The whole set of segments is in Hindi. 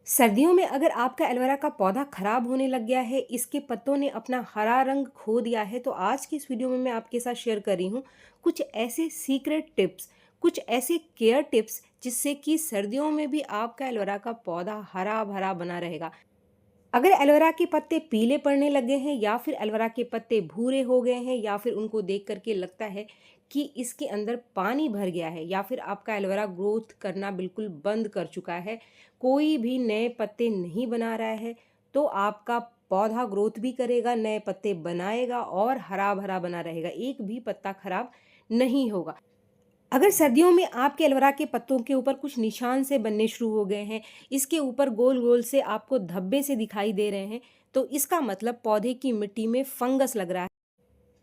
सर्दियों में अगर आपका एलोवेरा का पौधा खराब होने लग गया है, इसके पत्तों ने अपना हरा रंग खो दिया है, तो आज की इस वीडियो में मैं आपके साथ शेयर कर रही हूँ कुछ ऐसे सीक्रेट टिप्स, कुछ ऐसे केयर टिप्स जिससे कि सर्दियों में भी आपका एलोवेरा का पौधा हरा भरा बना रहेगा। अगर एलोवेरा के पत्ते पीले पड़ने लगे हैं या फिर एलोवेरा के पत्ते भूरे हो गए हैं या फिर उनको देख करके लगता है कि इसके अंदर पानी भर गया है या फिर आपका एलोवेरा ग्रोथ करना बिल्कुल बंद कर चुका है, कोई भी नए पत्ते नहीं बना रहा है, तो आपका पौधा ग्रोथ भी करेगा, नए पत्ते बनाएगा और हरा भरा बना रहेगा, एक भी पत्ता खराब नहीं होगा। अगर सर्दियों में आपके एलोवेरा के पत्तों के ऊपर कुछ निशान से बनने शुरू हो गए हैं, इसके ऊपर गोल गोल से आपको धब्बे से दिखाई दे रहे हैं, तो इसका मतलब पौधे की मिट्टी में फंगस लग रहा है,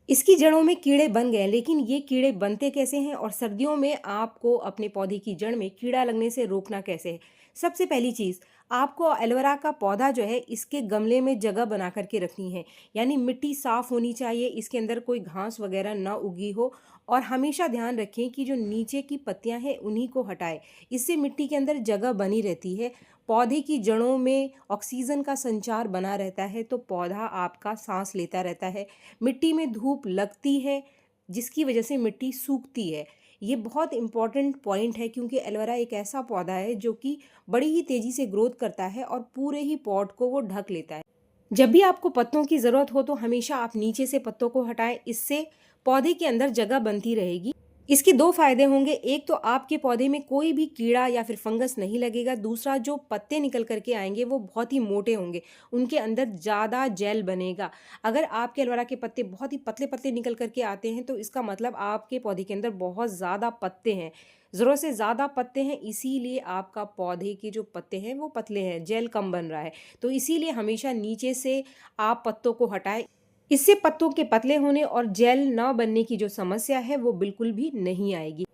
इसकी जड़ों में कीड़े बन गए हैं। लेकिन ये कीड़े बनते कैसे हैं और सर्दियों में आपको अपने पौधे की जड़ में कीड़ा लगने से रोकना कैसे है? सबसे पहली चीज़, आपको एलोवेरा का पौधा जो है इसके गमले में जगह बना करके रखनी है, यानी मिट्टी साफ होनी चाहिए, इसके अंदर कोई घास वगैरह ना उगी हो। और हमेशा ध्यान रखें कि जो नीचे की पत्तियां हैं उन्हीं को हटाएं, इससे मिट्टी के अंदर जगह बनी रहती है, पौधे की जड़ों में ऑक्सीजन का संचार बना रहता है, तो पौधा आपका सांस लेता रहता है। मिट्टी में धूप लगती है जिसकी वजह से मिट्टी सूखती है। ये बहुत इंपॉर्टेंट पॉइंट है क्योंकि एलोवेरा एक ऐसा पौधा है जो कि बड़ी ही तेज़ी से ग्रोथ करता है और पूरे ही पॉट को वो ढक लेता है। जब भी आपको पत्तों की ज़रूरत हो तो हमेशा आप नीचे से पत्तों को हटाएं, इससे पौधे के अंदर जगह बनती रहेगी। इसके दो फायदे होंगे, एक तो आपके पौधे में कोई भी कीड़ा या फिर फंगस नहीं लगेगा, दूसरा जो पत्ते निकल करके आएंगे वो बहुत ही मोटे होंगे, उनके अंदर ज़्यादा जेल बनेगा। अगर आपके एलोवेरा के पत्ते बहुत ही पतले पतले निकल करके आते हैं तो इसका मतलब आपके पौधे के अंदर बहुत ज़्यादा पत्ते हैं, ज़रूरत से ज़्यादा पत्ते हैं, इसीलिए आपका पौधे के जो पत्ते हैं वो पतले हैं, जेल कम बन रहा है। तो इसीलिए हमेशा नीचे से आप पत्तों को हटाएं, इससे पत्तों के पतले होने और जेल न बनने की जो समस्या है वो बिल्कुल भी नहीं आएगी।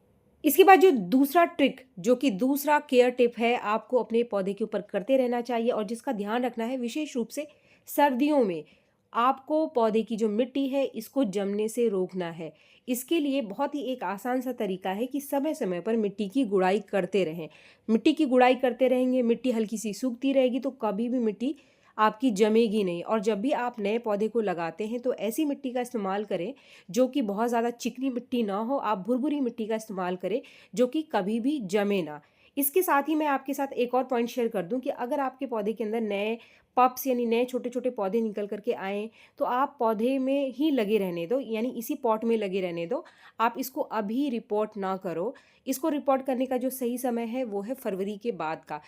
इसके बाद जो दूसरा ट्रिक, जो कि दूसरा केयर टिप है, आपको अपने पौधे के ऊपर करते रहना चाहिए और जिसका ध्यान रखना है विशेष रूप से सर्दियों में, आपको पौधे की जो मिट्टी है इसको जमने से रोकना है। इसके लिए बहुत ही एक आसान सा तरीका है कि समय समय पर मिट्टी की गुड़ाई करते रहें। मिट्टी की गुड़ाई करते रहेंगे, मिट्टी हल्की सी सूखती रहेगी तो कभी भी मिट्टी आपकी जमेगी नहीं। और जब भी आप नए पौधे को लगाते हैं तो ऐसी मिट्टी का इस्तेमाल करें जो कि बहुत ज़्यादा चिकनी मिट्टी ना हो, आप भुरभुरी मिट्टी का इस्तेमाल करें जो कि कभी भी जमे ना। इसके साथ ही मैं आपके साथ एक और पॉइंट शेयर कर दूं कि अगर आपके पौधे के अंदर नए पप्स यानी नए छोटे छोटे पौधे निकल करके आएँ तो आप पौधे में ही लगे रहने दो, यानी इसी पॉट में लगे रहने दो। आप इसको अभी रिपोर्ट ना करो, इसको रिपोर्ट करने का जो सही समय है वो है फरवरी के बाद का,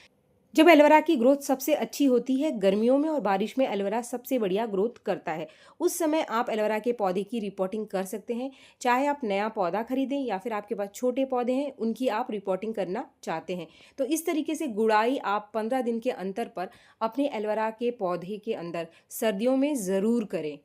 जब एलोवेरा की ग्रोथ सबसे अच्छी होती है। गर्मियों में और बारिश में एलोवेरा सबसे बढ़िया ग्रोथ करता है, उस समय आप एलोवेरा के पौधे की रिपोर्टिंग कर सकते हैं। चाहे आप नया पौधा खरीदें या फिर आपके पास छोटे पौधे हैं उनकी आप रिपोर्टिंग करना चाहते हैं, तो इस तरीके से गुड़ाई आप 15 दिन के अंतर पर अपने एलोवेरा के पौधे के अंदर सर्दियों में ज़रूर करें।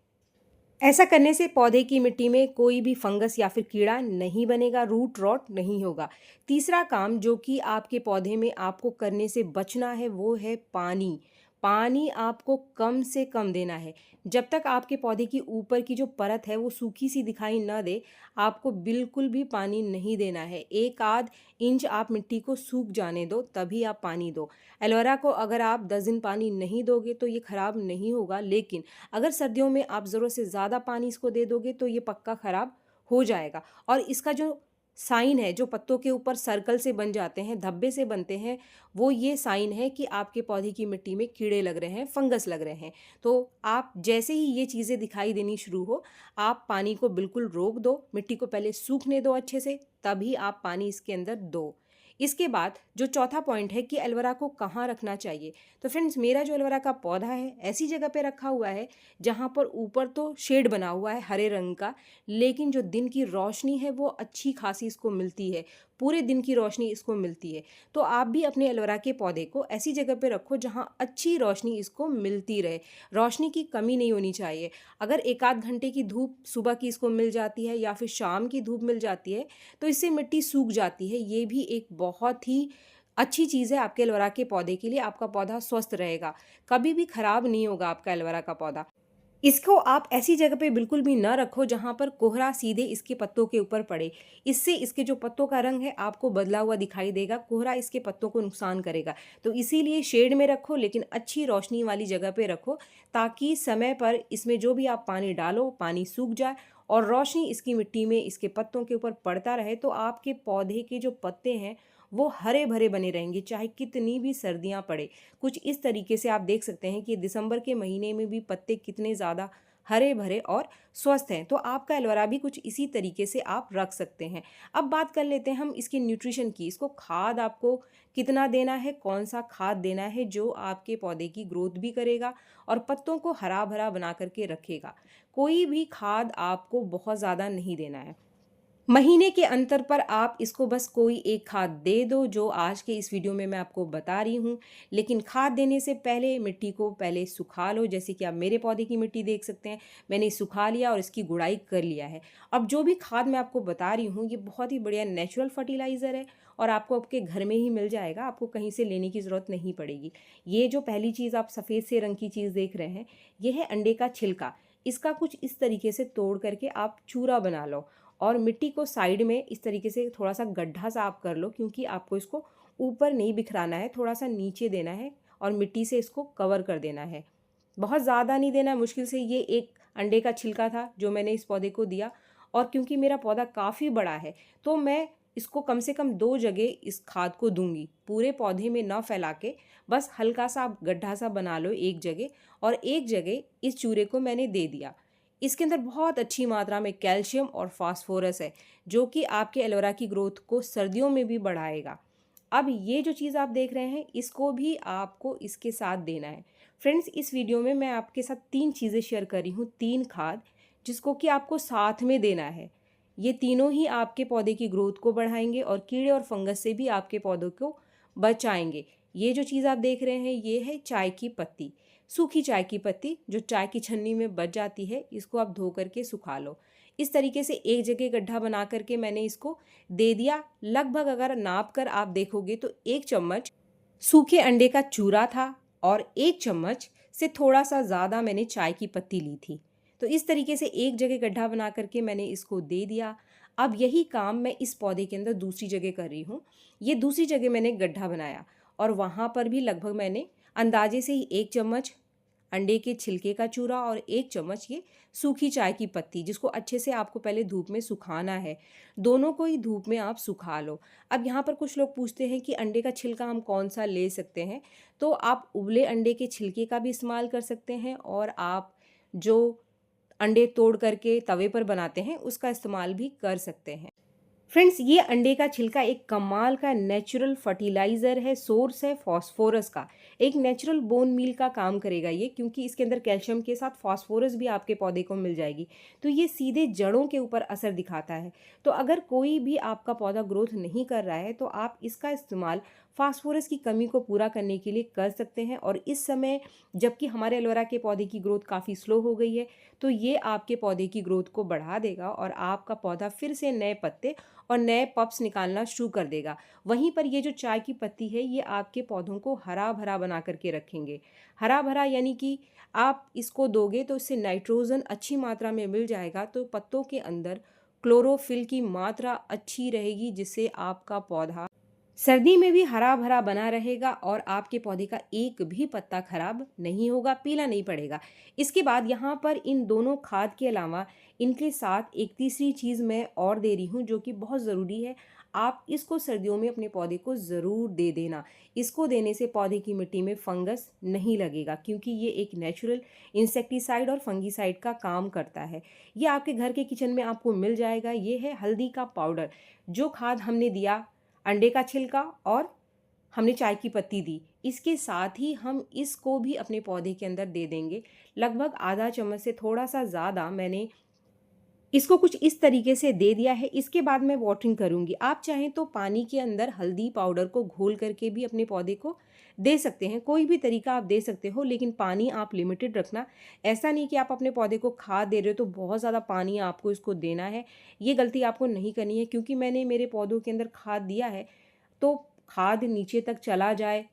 ऐसा करने से पौधे की मिट्टी में कोई भी फंगस या फिर कीड़ा नहीं बनेगा, रूट रॉट नहीं होगा। तीसरा काम जो कि आपके पौधे में आपको करने से बचना है वो है पानी। पानी आपको कम से कम देना है। जब तक आपके पौधे की ऊपर की जो परत है वो सूखी सी दिखाई ना दे, आपको बिल्कुल भी पानी नहीं देना है। एक आध इंच आप मिट्टी को सूख जाने दो तभी आप पानी दो। एलोवेरा को अगर आप 10 दिन पानी नहीं दोगे तो ये खराब नहीं होगा, लेकिन अगर सर्दियों में आप ज़रूरत से ज़्यादा पानी इसको दे दोगे तो ये पक्का ख़राब हो जाएगा। और इसका जो साइन है, जो पत्तों के ऊपर सर्कल से बन जाते हैं, धब्बे से बनते हैं, वो ये साइन है कि आपके पौधे की मिट्टी में कीड़े लग रहे हैं, फंगस लग रहे हैं। तो आप जैसे ही ये चीज़ें दिखाई देनी शुरू हो, आप पानी को बिल्कुल रोक दो, मिट्टी को पहले सूखने दो अच्छे से, तभी आप पानी इसके अंदर दो। इसके बाद जो चौथा पॉइंट है कि एलोवेरा को कहाँ रखना चाहिए, तो फ्रेंड्स मेरा जो एलोवेरा का पौधा है ऐसी जगह पे रखा हुआ है जहाँ पर ऊपर तो शेड बना हुआ है हरे रंग का, लेकिन जो दिन की रोशनी है वो अच्छी खासी इसको मिलती है, पूरे दिन की रोशनी इसको मिलती है। तो आप भी अपने एलोवेरा के पौधे को ऐसी जगह पे रखो जहाँ अच्छी रोशनी इसको मिलती रहे, रोशनी की कमी नहीं होनी चाहिए। अगर एक आध घंटे की धूप सुबह की इसको मिल जाती है या फिर शाम की धूप मिल जाती है तो इससे मिट्टी सूख जाती है। ये भी एक बहुत ही अच्छी चीज़ है आपके एलोवेरा के पौधे के लिए, आपका पौधा स्वस्थ रहेगा, कभी भी खराब नहीं होगा आपका एलोवेरा का पौधा। इसको आप ऐसी जगह पे बिल्कुल भी ना रखो जहाँ पर कोहरा सीधे इसके पत्तों के ऊपर पड़े। इससे इसके जो पत्तों का रंग है आपको बदला हुआ दिखाई देगा, कोहरा इसके पत्तों को नुकसान करेगा। तो इसीलिए शेड में रखो, लेकिन अच्छी रोशनी वाली जगह पे रखो, ताकि समय पर इसमें जो भी आप पानी डालो, पानी सूख जाए और रोशनी इसकी मिट्टी में इसके पत्तों के ऊपर पड़ता रहे, तो आपके पौधे के जो पत्ते हैं वो हरे भरे बने रहेंगे, चाहे कितनी भी सर्दियाँ पड़े। कुछ इस तरीके से आप देख सकते हैं कि दिसंबर के महीने में भी पत्ते कितने ज़्यादा हरे भरे और स्वस्थ हैं। तो आपका एलोवेरा भी कुछ इसी तरीके से आप रख सकते हैं। अब बात कर लेते हैं हम इसके न्यूट्रिशन की। इसको खाद आपको कितना देना है, कौन सा खाद देना है जो आपके पौधे की ग्रोथ भी करेगा और पत्तों को हरा भरा बना करके रखेगा। कोई भी खाद आपको बहुत ज़्यादा नहीं देना है। महीने के अंतर पर आप इसको बस कोई एक खाद दे दो, जो आज के इस वीडियो में मैं आपको बता रही हूँ। लेकिन खाद देने से पहले मिट्टी को पहले सुखा लो। जैसे कि आप मेरे पौधे की मिट्टी देख सकते हैं, मैंने सुखा लिया और इसकी गुड़ाई कर लिया है। अब जो भी खाद मैं आपको बता रही हूँ, ये बहुत ही बढ़िया नेचुरल फर्टिलाइज़र है और आपको आपके घर में ही मिल जाएगा, आपको कहीं से लेने की ज़रूरत नहीं पड़ेगी। ये जो पहली चीज़ आप सफ़ेद से रंग की चीज़ देख रहे हैं, ये है अंडे का छिलका। इसका कुछ इस तरीके से तोड़ करके आप चूरा बना लो और मिट्टी को साइड में इस तरीके से थोड़ा सा गड्ढा सा आप कर लो, क्योंकि आपको इसको ऊपर नहीं बिखराना है, थोड़ा सा नीचे देना है और मिट्टी से इसको कवर कर देना है। बहुत ज़्यादा नहीं देना है, मुश्किल से ये एक अंडे का छिलका था जो मैंने इस पौधे को दिया। और क्योंकि मेरा पौधा काफ़ी बड़ा है तो मैं इसको कम से कम 2 जगह इस खाद को दूंगी, पूरे पौधे में ना फैला के। बस हल्का सा आप गड्ढा सा बना लो एक जगह, और एक जगह इस चूरे को मैंने दे दिया। इसके अंदर बहुत अच्छी मात्रा में कैल्शियम और फास्फोरस है, जो कि आपके एलोवेरा की ग्रोथ को सर्दियों में भी बढ़ाएगा। अब ये जो चीज़ आप देख रहे हैं, इसको भी आपको इसके साथ देना है। फ्रेंड्स, इस वीडियो में मैं आपके साथ 3 चीज़ें शेयर कर रही हूँ, 3 खाद, जिसको कि आपको साथ में देना है। ये तीनों ही आपके पौधे की ग्रोथ को बढ़ाएंगे और कीड़े और फंगस से भी आपके पौधों को बचाएंगे। ये जो चीज़ आप देख रहे हैं, ये है चाय की पत्ती। सूखी चाय की पत्ती जो चाय की छन्नी में बच जाती है, इसको आप धो करके सुखा लो। इस तरीके से एक जगह गड्ढा बना करके मैंने इसको दे दिया। लगभग अगर नाप कर आप देखोगे तो 1 चम्मच सूखे अंडे का चूरा था और 1 चम्मच से थोड़ा सा ज़्यादा मैंने चाय की पत्ती ली थी। तो इस तरीके से एक जगह गड्ढा बना करके मैंने इसको दे दिया। अब यही काम मैं इस पौधे के अंदर दूसरी जगह कर रही हूँ। ये दूसरी जगह मैंने गड्ढा बनाया और वहाँ पर भी लगभग मैंने अंदाजे से ही 1 चम्मच अंडे के छिलके का चूरा और 1 चम्मच ये सूखी चाय की पत्ती, जिसको अच्छे से आपको पहले धूप में सुखाना है। दोनों को ही धूप में आप सुखा लो। अब यहाँ पर कुछ लोग पूछते हैं कि अंडे का छिलका हम कौन सा ले सकते हैं, तो आप उबले अंडे के छिलके का भी इस्तेमाल कर सकते हैं और आप जो अंडे तोड़ करके तवे पर बनाते हैं उसका इस्तेमाल भी कर सकते हैं। फ्रेंड्स, ये अंडे का छिलका एक कमाल का नेचुरल फर्टिलाइज़र है, सोर्स है फास्फोरस का। एक नेचुरल बोन मील का काम करेगा ये, क्योंकि इसके अंदर कैल्शियम के साथ फास्फोरस भी आपके पौधे को मिल जाएगी। तो ये सीधे जड़ों के ऊपर असर दिखाता है। तो अगर कोई भी आपका पौधा ग्रोथ नहीं कर रहा है तो आप इसका इस्तेमाल फास्फोरस की कमी को पूरा करने के लिए कर सकते हैं। और इस समय जबकि हमारे एलोवेरा के पौधे की ग्रोथ काफ़ी स्लो हो गई है, तो ये आपके पौधे की ग्रोथ को बढ़ा देगा और आपका पौधा फिर से नए पत्ते और नए पप्स निकालना शुरू कर देगा। वहीं पर ये जो चाय की पत्ती है, ये आपके पौधों को हरा भरा बना करके रखेंगे। हरा भरा यानी कि आप इसको दोगे तो इससे नाइट्रोजन अच्छी मात्रा में मिल जाएगा, तो पत्तों के अंदर क्लोरोफिल की मात्रा अच्छी रहेगी, जिससे आपका पौधा सर्दी में भी हरा भरा बना रहेगा और आपके पौधे का एक भी पत्ता खराब नहीं होगा, पीला नहीं पड़ेगा। इसके बाद यहाँ पर इन दोनों खाद के अलावा इनके साथ एक तीसरी चीज़ मैं और दे रही हूँ, जो कि बहुत ज़रूरी है। आप इसको सर्दियों में अपने पौधे को ज़रूर दे देना। इसको देने से पौधे की मिट्टी में फंगस नहीं लगेगा, क्योंकि ये एक नेचुरल इंसेक्टिसाइड और फंगीसाइड का काम करता है। ये आपके घर के किचन में आपको मिल जाएगा। ये है हल्दी का पाउडर। जो खाद हमने दिया, अंडे का छिलका और हमने चाय की पत्ती दी, इसके साथ ही हम इसको भी अपने पौधे के अंदर दे देंगे। लगभग आधा चम्मच से थोड़ा सा ज़्यादा मैंने इसको कुछ इस तरीके से दे दिया है। इसके बाद मैं वाटरिंग करूँगी। आप चाहें तो पानी के अंदर हल्दी पाउडर को घोल करके भी अपने पौधे को दे सकते हैं। कोई भी तरीका आप दे सकते हो, लेकिन पानी आप लिमिटेड रखना। ऐसा नहीं कि आप अपने पौधे को खाद दे रहे हो तो बहुत ज़्यादा पानी आपको इसको देना है। ये गलती आपको नहीं करनी है, क्योंकि मैंने मेरे पौधों के अंदर खाद दिया है तो खाद नीचे तक चला जाए,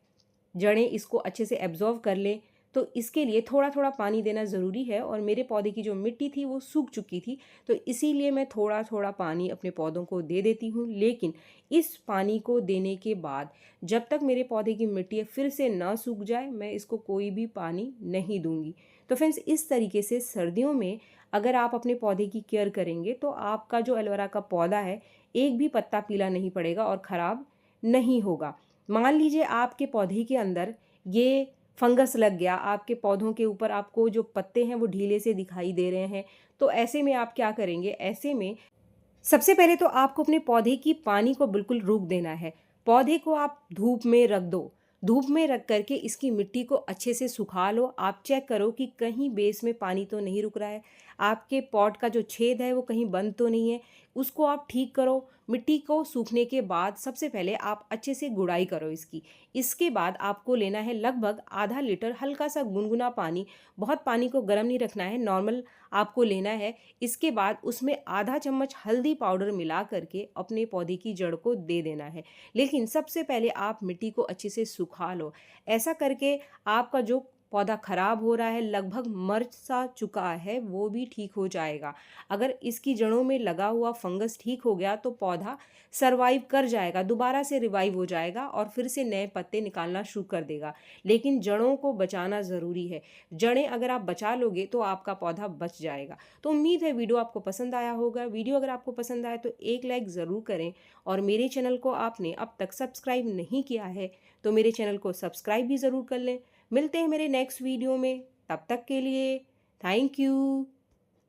जड़ें इसको अच्छे से एब्जॉर्व कर लें, तो इसके लिए थोड़ा-थोड़ा पानी देना ज़रूरी है और मेरे पौधे की जो मिट्टी थी वो सूख चुकी थी, तो इसीलिए मैं थोड़ा-थोड़ा पानी अपने पौधों को दे देती हूँ। लेकिन इस पानी को देने के बाद जब तक मेरे पौधे की मिट्टी फिर से ना सूख जाए, मैं इसको कोई भी पानी नहीं दूँगी। तो फ्रेंड्स, इस तरीके से सर्दियों में अगर आप अपने पौधे की केयर करेंगे तो आपका जो एलोवेरा का पौधा है, एक भी पत्ता पीला नहीं पड़ेगा और ख़राब नहीं होगा। मान लीजिए आपके पौधे के अंदर ये फंगस लग गया, आपके पौधों के ऊपर आपको जो पत्ते हैं वो ढीले से दिखाई दे रहे हैं, तो ऐसे में आप क्या करेंगे? ऐसे में सबसे पहले तो आपको अपने पौधे की पानी को बिल्कुल रोक देना है। पौधे को आप धूप में रख दो। धूप में रख करके इसकी मिट्टी को अच्छे से सुखा लो। आप चेक करो कि कहीं बेस में पानी तो नहीं रुक रहा है। आपके पॉट का जो छेद है वो कहीं बंद तो नहीं है। उसको आप ठीक करो। मिट्टी को सूखने के बाद सबसे पहले आप अच्छे से गुड़ाई करो इसकी। इसके बाद आपको लेना है लगभग आधा लीटर हल्का सा गुनगुना पानी। बहुत पानी को गर्म नहीं रखना है, नॉर्मल आपको लेना है। इसके बाद उसमें आधा चम्मच हल्दी पाउडर मिला करके अपने पौधे की जड़ को दे देना है। लेकिन सबसे पहले आप मिट्टी को अच्छे से सुखा लो। ऐसा करके आपका जो पौधा खराब हो रहा है, लगभग मर सा चुका है, वो भी ठीक हो जाएगा। अगर इसकी जड़ों में लगा हुआ फंगस ठीक हो गया तो पौधा सरवाइव कर जाएगा, दोबारा से रिवाइव हो जाएगा और फिर से नए पत्ते निकालना शुरू कर देगा। लेकिन जड़ों को बचाना ज़रूरी है। जड़ें अगर आप बचा लोगे तो आपका पौधा बच जाएगा। तो उम्मीद है वीडियो आपको पसंद आया होगा। वीडियो अगर आपको पसंद आए तो एक लाइक ज़रूर करें और मेरे चैनल को आपने अब तक सब्सक्राइब नहीं किया है तो मेरे चैनल को सब्सक्राइब भी ज़रूर कर लें। मिलते हैं मेरे नेक्स्ट वीडियो में, तब तक के लिए थैंक यू।